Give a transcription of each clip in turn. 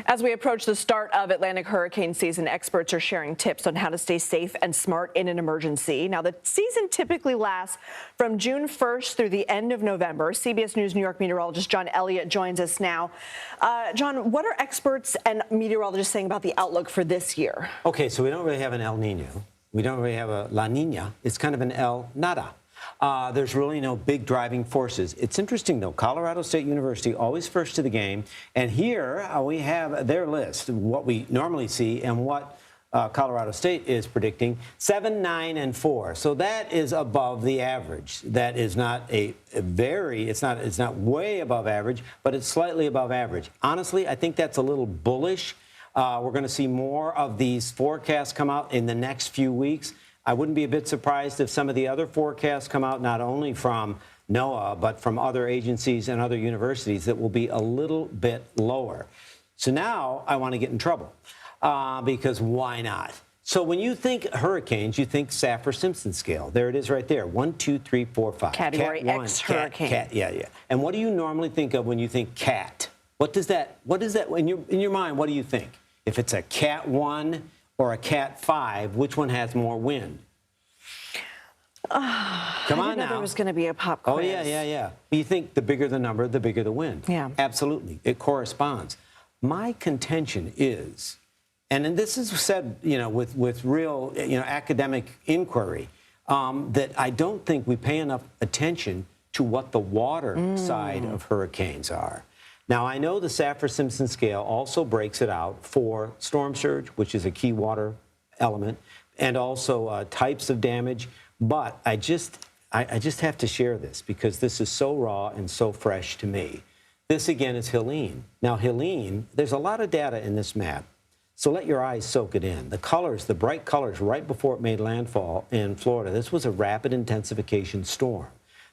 As we approach the start of Atlantic hurricane season, experts are sharing tips on how to stay safe and smart in an emergency. Now, the season typically lasts from June 1st through the end of November. CBS News New York meteorologist John Elliott joins us now. John, what are experts and meteorologists saying about the outlook for this year? Okay, so we don't really have an El Nino. We don't really have a La Nina. It's kind of an El Nada. There's really no big driving forces. It's interesting, though. Colorado State University always first to the game. And here we have their list, what we normally see and what Colorado State is predicting, 7, 9, and 4. So that is above the average. That is not it's not way above average, but it's slightly above average. Honestly, I think that's a little bullish. We're going to see more of these forecasts come out in the next few weeks. I wouldn't be a bit surprised if some of the other forecasts come out not only from NOAA, but from other agencies and other universities that will be a little bit lower. So now I want to get in trouble because why not? So when you think hurricanes, you think Saffir-Simpson scale. There it is right there. 1, 2, 3, 4, 5. Category Cat 1, X hurricane. Cat, yeah. And what do you normally think of when you think cat? What does that in your mind, what do you think? If it's a Cat 1 or a Cat 5, which one has more wind? Come on now. There was going to be a pop quiz. Oh, yeah. You think the bigger the number, the bigger the wind. Yeah. Absolutely. It corresponds. My contention is, and this is said, with real, academic inquiry, that I don't think we pay enough attention to what the water side of hurricanes are. Now, I know the Saffir-Simpson scale also breaks it out for storm surge, which is a key water element, and also types of damage. But I just have to share this because this is so raw and so fresh to me. This, again, is Helene. Now, Helene, there's a lot of data in this map, so let your eyes soak it in. The colors, the bright colors right before it made landfall in Florida, this was a rapid intensification storm.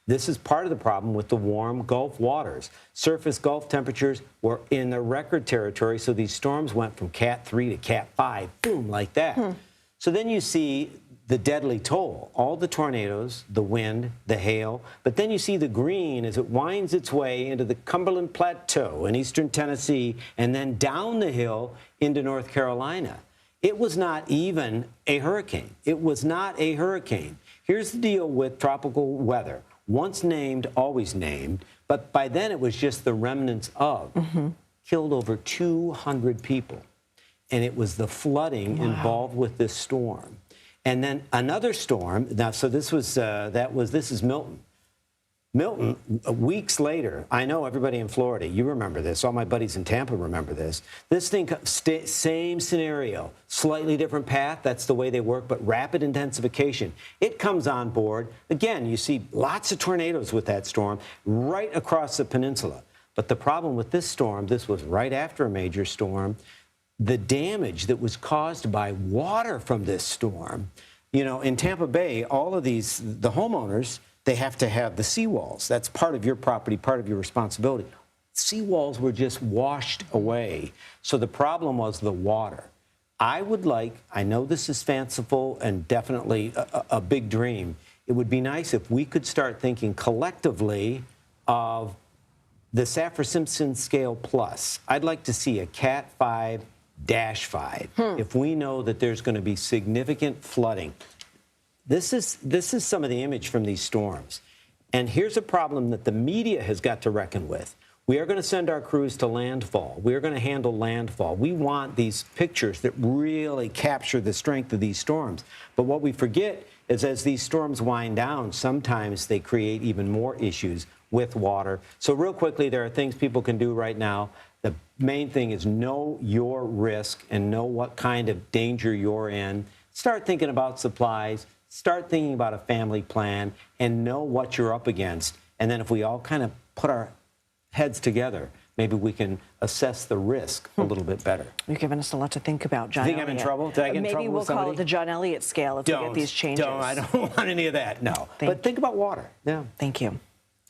This is part of the problem with the warm Gulf waters. Surface Gulf temperatures were in the record territory, so these storms went from Cat 3 to Cat 5, boom, like that. So then you see the deadly toll, all the tornadoes, the wind, the hail, but then you see the green as it winds its way into the Cumberland Plateau in eastern Tennessee and then down the hill into North Carolina. It was not even a hurricane. It was not a hurricane. Here's the deal with tropical weather. Once named, always named, but by then it was just the remnants of. Killed over 200 people. And it was the flooding involved with this storm. And then another storm, now, so this is Milton. Milton, weeks later, I know everybody in Florida, you remember this, all my buddies in Tampa remember this. This thing, same scenario, slightly different path, that's the way they work, but rapid intensification. It comes on board. Again, you see lots of tornadoes with that storm right across the peninsula. But the problem with this storm, this was right after a major storm, the damage that was caused by water from this storm. In Tampa Bay, all of these, the homeowners, they have to have the seawalls. That's part of your property, part of your responsibility. Seawalls were just washed away. So the problem was the water. I know this is fanciful and definitely a big dream. It would be nice if we could start thinking collectively of the Saffir-Simpson scale plus. I'd like to see a Cat 5-5 if we know that there's going to be significant flooding. This is some of the image from these storms. And here's a problem that the media has got to reckon with. We are going to send our crews to landfall. We are going to handle landfall. We want these pictures that really capture the strength of these storms. But what we forget is as these storms wind down, sometimes they create even more issues with water. So real quickly, there are things people can do right now. The main thing is know your risk and know what kind of danger you're in. Start thinking about supplies. Start thinking about a family plan and know what you're up against. And then if we all kind of put our heads together, maybe we can assess the risk a little bit better. You've given us a lot to think about, John Elliott. Elliott. I'm in trouble? Did I get in trouble with somebody? Maybe we'll call it the John Elliott scale if we get these changes. I don't want any of that, no. But think about water. Yeah. Thank you.